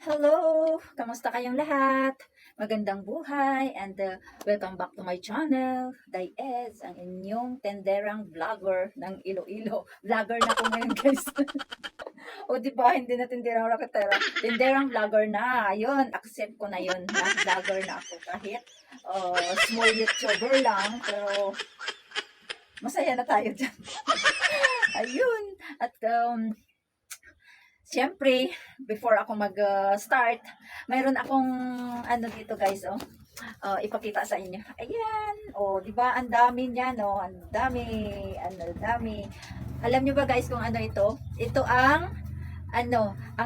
Hello! Kamusta kayong lahat? Magandang buhay and welcome back to my channel, Dayez, ang inyong tenderang vlogger ng Iloilo. Vlogger na ako ngayon, guys. O di ba hindi na tenderang raketera. Tenderang vlogger na. Ayun, accept ko na yun. Na vlogger na ako kahit small YouTuber lang. Pero masaya na tayo dyan. Ayun. At siyempre, before ako mag-start, mayroon akong ano dito guys, ipakita sa inyo. Ayan, di ba? Ang dami niyan, ang dami, dami. Alam niyo ba guys kung ano ito? Ito ang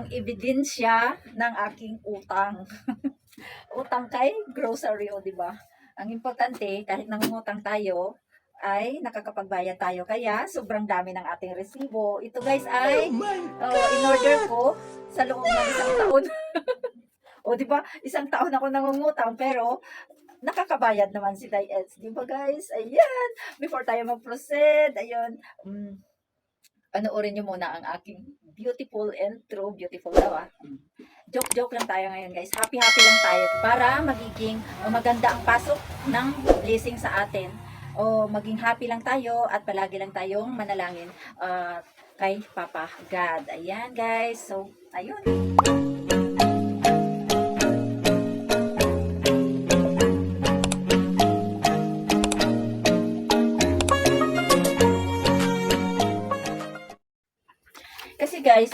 ebidensya ng aking utang. Utang kay grocery, di ba? Ang importante, kahit nangungutang tayo, ay nakakapagbayad tayo. Kaya, sobrang dami ng ating resibo. Ito guys ay in-order ko sa loob ng isang taon. O, di ba? Isang taon ako nangungutang, pero nakakabayad naman si Dayets. Di ba guys? Ayan. Before tayo mag-proceed, ayun. Panoorin nyo muna ang aking beautiful and true beautiful daw Joke-joke lang tayo ngayon guys. Happy-happy lang tayo para magiging maganda ang pasok ng blessing sa atin. Maging happy lang tayo at palagi lang tayong manalangin kay Papa God. Ayan guys. So, ayun. Kasi guys,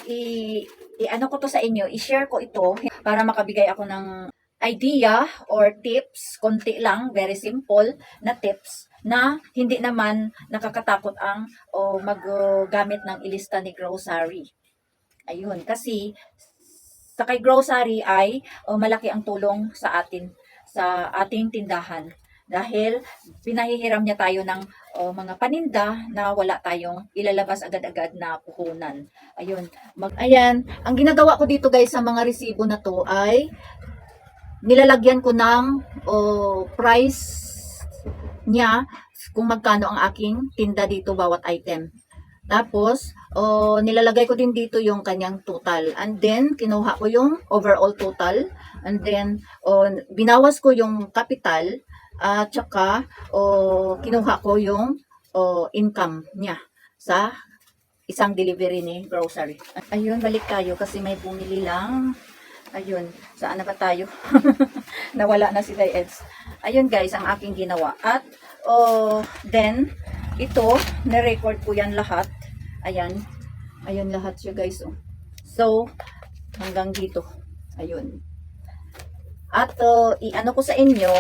ano ko to sa inyo, i-share ko ito para makabigay ako ng idea or tips, konti lang, very simple na tips na hindi naman nakakatakot ang maggamit ng ilista ni grocery. Ayun, kasi sa kay grocery ay malaki ang tulong sa atin, sa ating tindahan. Dahil pinahihiram niya tayo ng mga paninda na wala tayong ilalabas agad-agad na puhunan. Ayun. Ayan, ang ginagawa ko dito guys sa mga resibo na to ay nilalagyan ko ng price niya kung magkano ang aking tinda dito bawat item. Tapos, nilalagay ko din dito yung kanyang total. And then, kinuha ko yung overall total. And then, binawas ko yung capital. At saka, kinuha ko yung income niya sa isang delivery ni grocery. Ayun, balik tayo kasi may bumili lang. Ayun, saan na ba tayo? Nawala na si Dayeds. Ayun guys, ang aking ginawa. At, then, ito, na-record ko yan lahat. Ayan. Ayun lahat siya guys. So, hanggang dito. Ayun. At, i-ano ko sa inyo,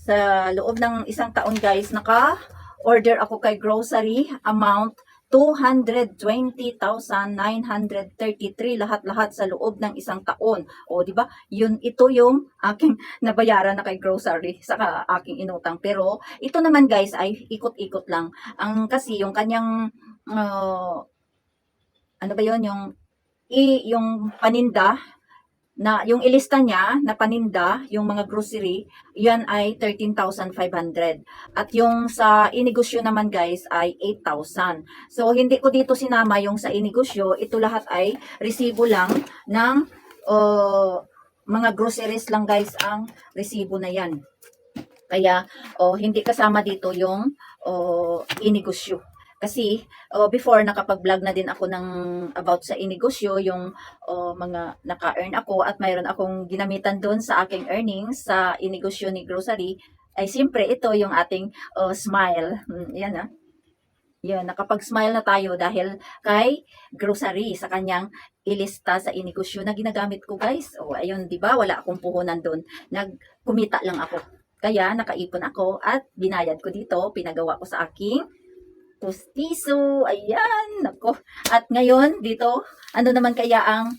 sa loob ng isang taon guys, naka-order ako kay grocery amount 220,933 lahat-lahat sa loob ng isang taon. O, di ba? Ito yung aking nabayaran na kay grocery sa aking inutang. Pero ito naman guys ay ikot-ikot lang. Kasi yung kanyang ano ba 'yon, yung paninda na yung ilista niya na paninda, yung mga grocery, yan ay 13,500. At yung sa inegosyo naman guys ay 8,000. So hindi ko dito sinama yung sa inegosyo, ito lahat ay resibo lang ng mga groceries lang guys ang resibo na yan. Kaya hindi kasama dito yung inegosyo. Kasi before nakapag-vlog na din ako ng about sa inegosyo, yung mga naka-earn ako at mayroon akong ginamitan doon sa aking earnings sa inegosyo ni grocery. Ay siyempre ito yung ating smile. Yan Yan, nakapag-smile na tayo dahil kay grocery sa kanyang ilista sa inegosyo na ginagamit ko guys. Ayun, 'di ba? Wala akong puhunan doon. Nagkumita lang ako. Kaya nakaipon ako at binayad ko dito, pinagawa ko sa aking pustiso. Ayan, nako. At ngayon dito, ano naman kaya ang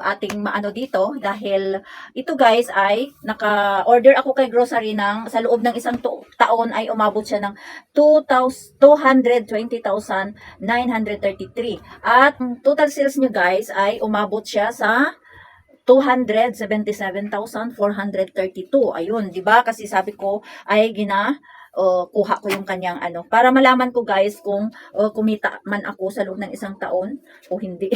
ating maano dito dahil ito guys ay naka-order ako kay grocery sa loob ng isang taon ay umabot siya ng 220,933 at total sales nyo guys ay umabot siya sa 277,432. Ayun, 'di ba? Kasi sabi ko ay kuha ko yung kanyang para malaman ko guys kung kumita man ako sa loob ng isang taon o hindi.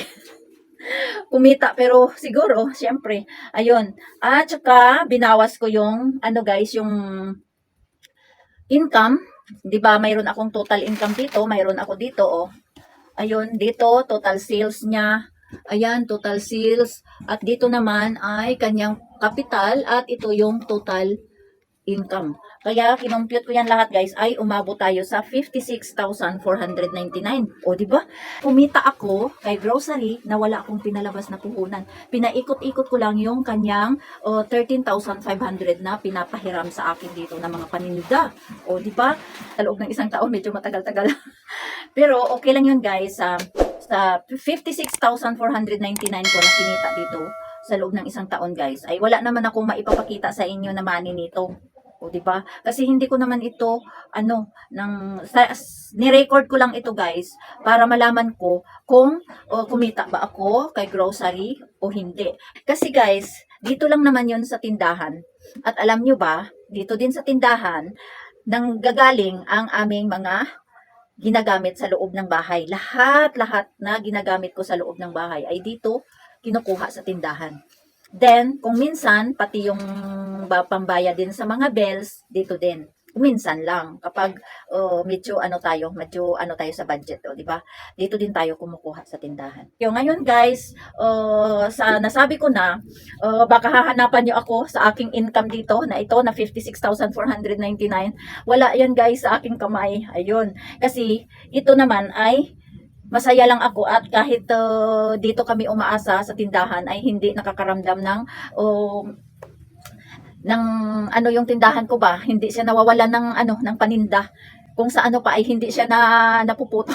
kumita pero siguro syempre ayun. At saka binawas ko yung ano guys, yung income. 'Di ba mayroon akong total income dito, mayroon ako dito oh. Ayun, dito total sales niya. Ayan, total sales. At dito naman ay kanyang capital at ito yung total income. Kaya kinompute ko yan lahat guys ay umabot tayo sa 56,499. O di ba? Kumita ako kay grocery na wala akong pinalabas na puhunan. Pinaikot-ikot ko lang yung kanyang 13,500 na pinapahiram sa akin dito ng mga paninda. O di ba? Sa loob ng isang taon medyo matagal-tagal. Pero okay lang yun guys sa 56,499 ko na kinita dito sa loob ng isang taon guys ay wala naman akong maipapakita sa inyo na money nito. O di ba? Kasi hindi ko naman ito ni-record ko lang ito guys para malaman ko kung kumita ba ako kay grocery o hindi. Kasi guys, dito lang naman 'yon sa tindahan. At alam nyo ba, dito din sa tindahan nang gagaling ang aming mga ginagamit sa loob ng bahay. Lahat na ginagamit ko sa loob ng bahay ay dito kinukuha sa tindahan. Then, kung minsan, pati yung pambayad din sa mga bills, dito din. Minsan lang kapag medyo ano tayo sa budget, di ba? Dito din tayo kumukuha sa tindahan. Yung ngayon guys, sa nasabi ko na, baka hahanapan niyo ako sa aking income dito na ito na 56,499. Wala yan guys sa aking kamay. Ayun. Kasi ito naman ay masaya lang ako at kahit dito kami umaasa sa tindahan ay hindi nakakaramdam ng ano yung tindahan ko ba, hindi siya nawawalan ng paninda. Kung sa ano pa ay hindi siya napuputo.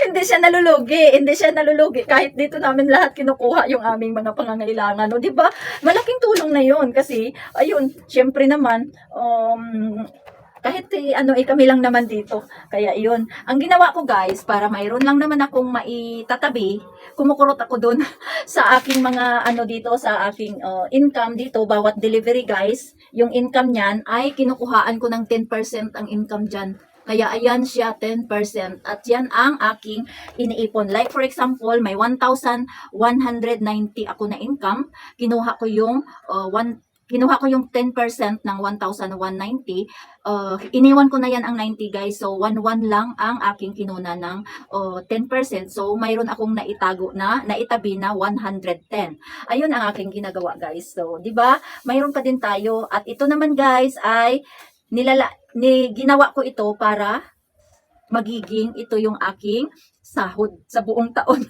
Hindi siya nalulugi kahit dito namin lahat kinukuha yung aming mga pangangailangan, no, 'di ba? Malaking tulong na 'yon kasi ayun, syempre naman kahit kami lang naman dito. Kaya iyon. Ang ginawa ko guys, para mayroon lang naman akong maitatabi, kumukurot ako doon sa aking mga dito, sa aking income dito, bawat delivery guys, yung income niyan ay kinukuhaan ko ng 10% ang income dyan. Kaya ayan siya, 10%. At yan ang aking iniipon. Like for example, may 1,190 ako na income. Kinuha ko yung 10% ng 1,190. Iniwan ko na yan ang 90 guys. So, 1,1 lang ang aking kinuna ng 10%. So, mayroon akong naitabi na 110. Ayun ang aking ginagawa guys. So, di ba? Mayroon pa din tayo. At ito naman guys ay ginawa ko ito para magiging ito yung aking sahod sa buong taon.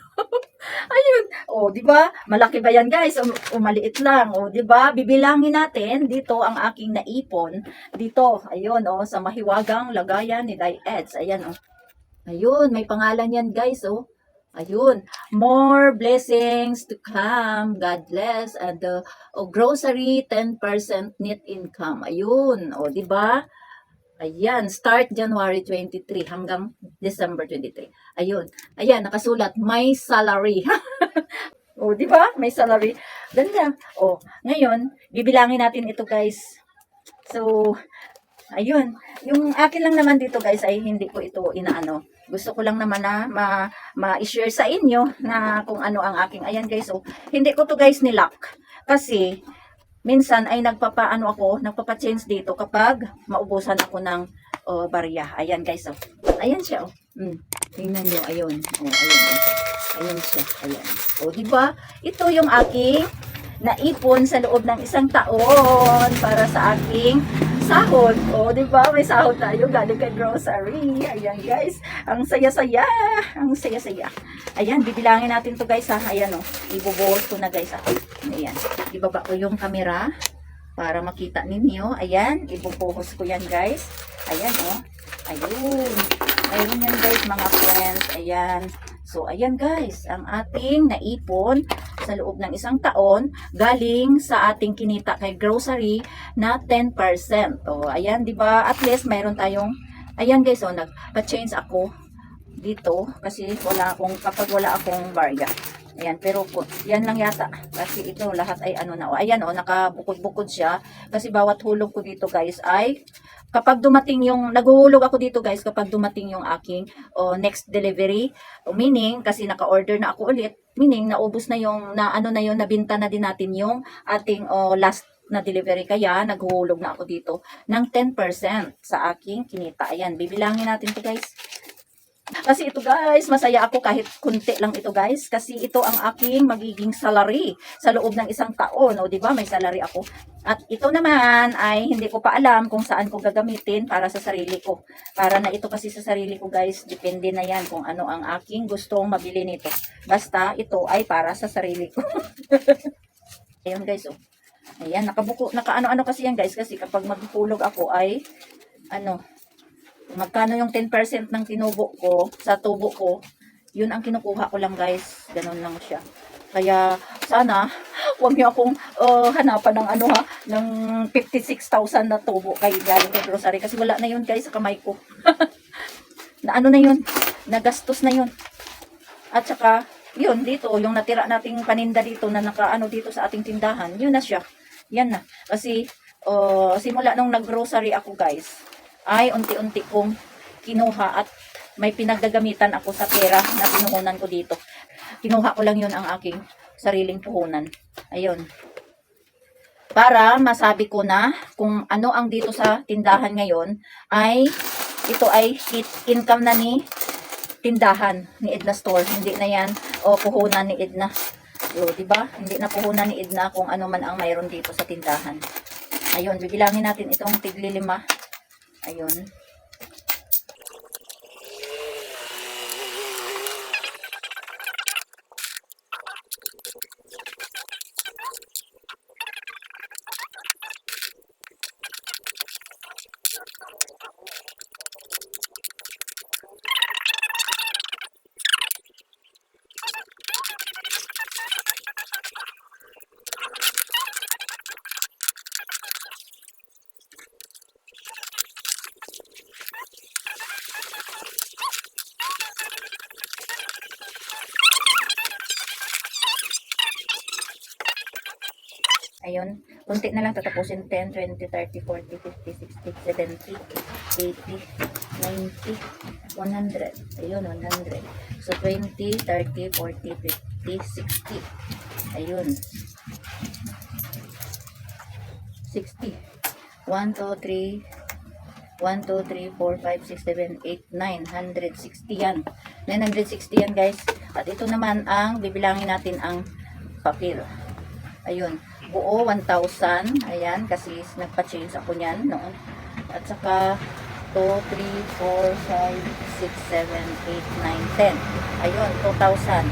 Ayun. O, di ba? Malaki ba yan, guys? O maliit lang. O, di ba? Bibilangin natin dito ang aking naipon. Dito, ayun, sa mahiwagang lagayan ni Eds. Ayan, Ayun, may pangalan yan, guys, Ayun. More blessings to come. God bless. And grocery 10% net income. Ayun. O, di ba? Ayan, start January 23 hanggang December 23. Ayun. Ayan, nakasulat, may salary. O, di ba? May salary. Ganda. O, ngayon, bibilangin natin ito, guys. So, ayun. Yung akin lang naman dito, guys, ay hindi ko ito inaano. Gusto ko lang naman na ma-share sa inyo na kung ano ang aking. Ayan, guys. So, hindi ko to, guys, nilock. Kasi, minsan ay nagpapa-change dito kapag maubusan ako ng barya. Ayan guys, Ayan siya, Tingnan niyo, ayun. Ayun. Ayun siya, ayan. Di ba? Ito yung aking naipon sa loob ng isang taon para sa aking sahod. Di ba? May sahod tayo galing kay grocery. Ayan guys, ang saya-saya. Ang saya-saya. Ayan, bibilangin natin to guys Ayan ibubuhos ko na guys Ayan, ibaba ko yung camera para makita ninyo. Ayan, ibubuhos ko yan guys. Ayan Ayun. Ayun yan guys mga friends. Ayan. So, ayan guys, ang ating naipon sa loob ng isang taon galing sa ating kinita kay grocery na 10%. Ayan, di ba? At least mayroon tayong, ayan guys, nagpa-change ako dito kasi kapag wala akong barya. Ayan, pero yan lang yata kasi ito lahat ay ayan nakabukod-bukod siya kasi bawat hulog ko dito guys ay kapag dumating naghuhulog ako dito guys kapag dumating yung aking next delivery, meaning kasi naka-order na ako ulit, meaning naubos na yung, na ano na yun, nabinta na din natin yung ating last na delivery. Kaya naghuhulog na ako dito ng 10% sa aking kinita. Ayan, bibilangin natin to guys. Kasi ito guys, masaya ako kahit kunti lang ito guys. Kasi ito ang aking magiging salary sa loob ng isang taon. O diba, may salary ako. At ito naman ay hindi ko pa alam kung saan ko gagamitin para sa sarili ko. Para na ito kasi sa sarili ko guys, depende na yan kung ano ang aking gustong mabili nito. Basta ito ay para sa sarili ko. Ayun guys, oh. Ayan, nakabuko, nakaano-ano kasi yan guys. Kasi kapag magpulog ako ay, ano, magkano yung 10% ng tinubo ko sa tubo ko, yun ang kinukuha ko lang guys. Ganun lang siya. Kaya sana huwag niyo akong hanapan ng ano ha, ng 56,000 na tubo kay galing kay grocery kasi wala na yun guys sa kamay ko. Na ano na yun, nagastos na yun. At saka yun dito, yung natira nating paninda dito na nakaano dito sa ating tindahan, yun na siya. Yan na. Kasi simula nung nag-grocery ako guys, ay unti-unti kong kinuha at may pinagdagamitan ako sa pera na pinuhunan ko dito. Kinuha ko lang yun ang aking sariling puhunan. Ayun. Para masabi ko na kung ano ang dito sa tindahan ngayon ay ito ay income na ni tindahan ni Edna Store. Hindi na yan o puhunan ni Edna. So, diba? Hindi na puhunan ni Edna kung ano man ang mayroon dito sa tindahan. Ayun, bibilangin natin itong tigli 5. Ayun. Ayun, kunti na lang tatapusin. 10, 20, 30, 40, 50, 60, 70, 80, 90, 100. Ayun, 100. So, 20, 30, 40, 50, 60. Ayun. 60. 1, 2, 3, 1, 2, 3, 4, 5, 6, 7, 8, 9, 160 yan. 960 yan guys. At ito naman ang bibilangin natin ang papel. Ayun. Buo 1,000. Ayan. Kasi nagpa-change ako niyan noon. At saka 2, 3, 4, 5, 6, 7, 8, 9, 10. Ayun. 2,000.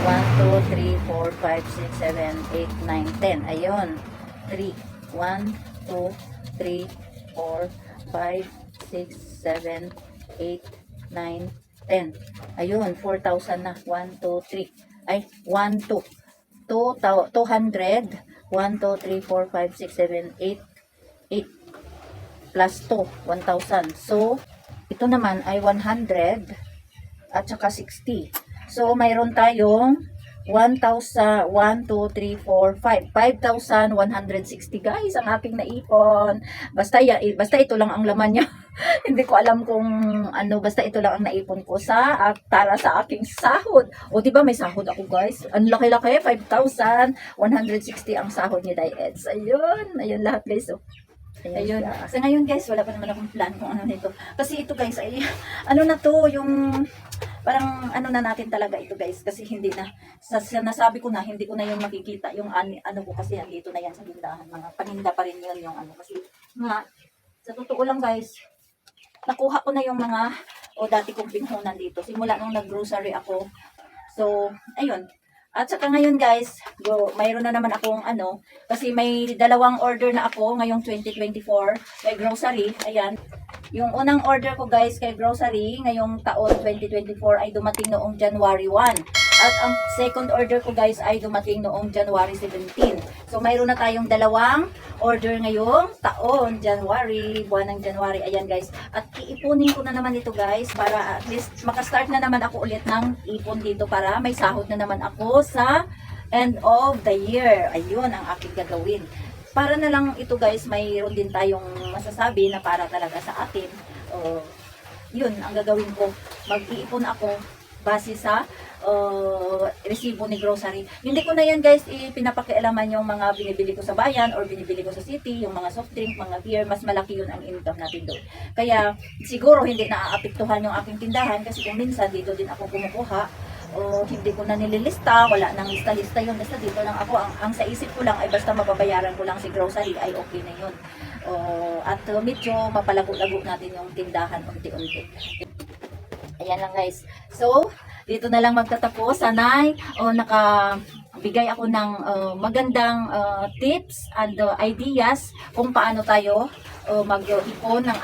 1, 2, 3, 4, 5, 6, 7, 8, 9, 10. Ayun. 3. 1, 2, 3, 4, 5, 6, 7, 8, 9, 10. Ayun, 4,000 na. 1, 2, 3. Ay, 1, 2. 200. 1, 2, 3, 4, 5, 6, 7, 8. 8. Plus 2. 1,000. So, ito naman ay 100 at saka 60. So, mayroon tayong 1,000, 1, 2, 3, 4, 5. 5,160 guys ang aking naipon. Basta ito lang ang laman niya. Hindi ko alam kung ano, basta ito lang ang naipon ko sa para sa aking sahod. O diba may sahod ako guys? Ang laki-laki, 5,160 ang sahod ni Diets. Ayun, ayun lahat guys. Oh. Ayun. So ngayon guys, wala pa naman akong plan kung ano nito. Kasi ito guys ay ano na to, yung parang ano na natin talaga ito guys. Kasi hindi na, nasabi ko na, hindi ko na yung makikita. Yung ano ko kasi dito na yan sa tindahan. Mga paninda pa rin yun yung ano. Kasi nga, sa totoo lang guys, nakuha ko na yung mga dati kong pinhunan dito. Simula nung nag-grocery ako. So, ayun. At saka ngayon guys, mayroon na naman akong ano, kasi may 2 order na ako ngayong 2024 kay grocery. Ayan. Yung unang order ko guys kay grocery ngayong taon 2024 ay dumating noong January 1. At ang second order ko guys ay dumating noong January 17. So mayroon na tayong 2 order ngayong taon, January, buwan ng January. Ayan guys. At iipunin ko na naman ito guys para at least makastart na naman ako ulit ng ipon dito para may sahod na naman ako sa end of the year. Ayun ang aking gagawin. Para na lang ito guys, mayroon din tayong masasabi na para talaga sa atin. Yun ang gagawin ko. Mag-iipon ako base sa resibo ni grocery. Hindi ko na yan guys ipinapakialaman yung mga binibili ko sa bayan or binibili ko sa city, yung mga soft drink, mga beer, mas malaki yun ang income natin doon. Kaya siguro hindi naaapektuhan yung aking tindahan kasi kung minsan dito din ako kumukuha o hindi ko na nililista, wala nang lista-lista yun, basta dito lang ako, ang sa isip ko lang ay basta mababayaran ko lang si grocery ay okay na yun. At medyo mapalago-lago natin yung tindahan unti-unti. Ayan lang guys. So, dito na lang magtatapos. Sanay nakabigay ako ng magandang tips and ideas kung paano tayo mag-ipon ng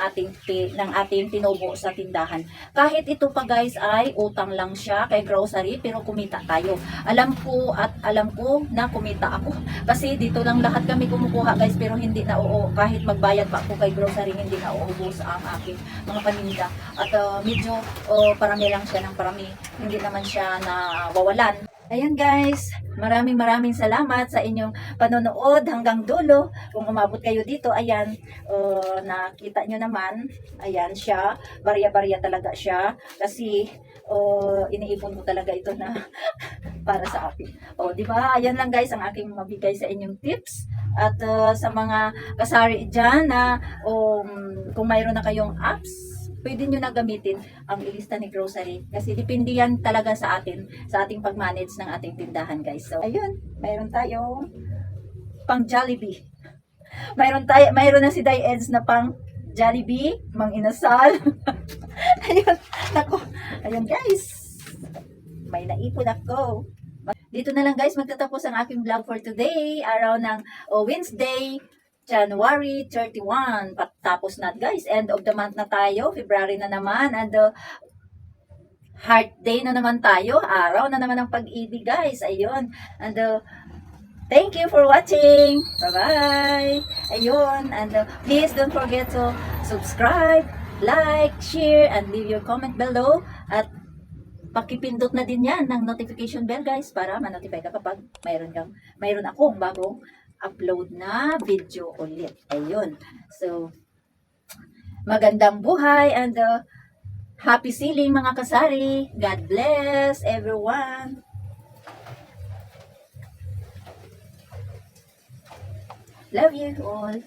ating tinubo sa tindahan. Kahit ito pa guys ay utang lang siya kay grocery pero kumita tayo. Alam ko na kumita ako kasi dito lang lahat kami kumukuha guys pero hindi na kahit magbayad pa ako kay grocery hindi na uubos ang aking mga paninda. At medyo parami lang siya ng parami. Hindi naman siya nawawalan. Ayan guys, maraming salamat sa inyong panonood hanggang dulo. Kung umabot kayo dito, ayan, nakita nyo naman, ayan siya, barya-barya talaga siya. Kasi iniipon ko talaga ito na para sa akin. Di ba? Ayan lang guys ang aking mabigay sa inyong tips. At sa mga kasari dyan na kung mayroon na kayong apps, pwede nyo na gamitin ang ilista ni grocery. Kasi depende yan talaga sa atin, sa ating pag-manage ng ating tindahan guys. So, ayun, mayroon tayong pang Jollibee. Mayroon na si Day Eds na pang Jollibee, Mang Inasal. Ayun, nako. Ayun guys, may naipon ako. Dito na lang guys, magtatapos ang aking vlog for today. Araw ng Wednesday, January 31. Tapos na guys, end of the month na tayo. February na naman. And Heart Day na naman tayo. Araw na naman ng pag-ibig guys. Ayun. And thank you for watching. Bye-bye. Ayun. And please don't forget to subscribe, like, share, and leave your comment below. At pakipindot na din yan ng notification bell guys para ma-notify ka kapag mayroon akong bagong upload na video ulit. Ayun. So, magandang buhay and happy selling mga kasari. God bless everyone. Love you all.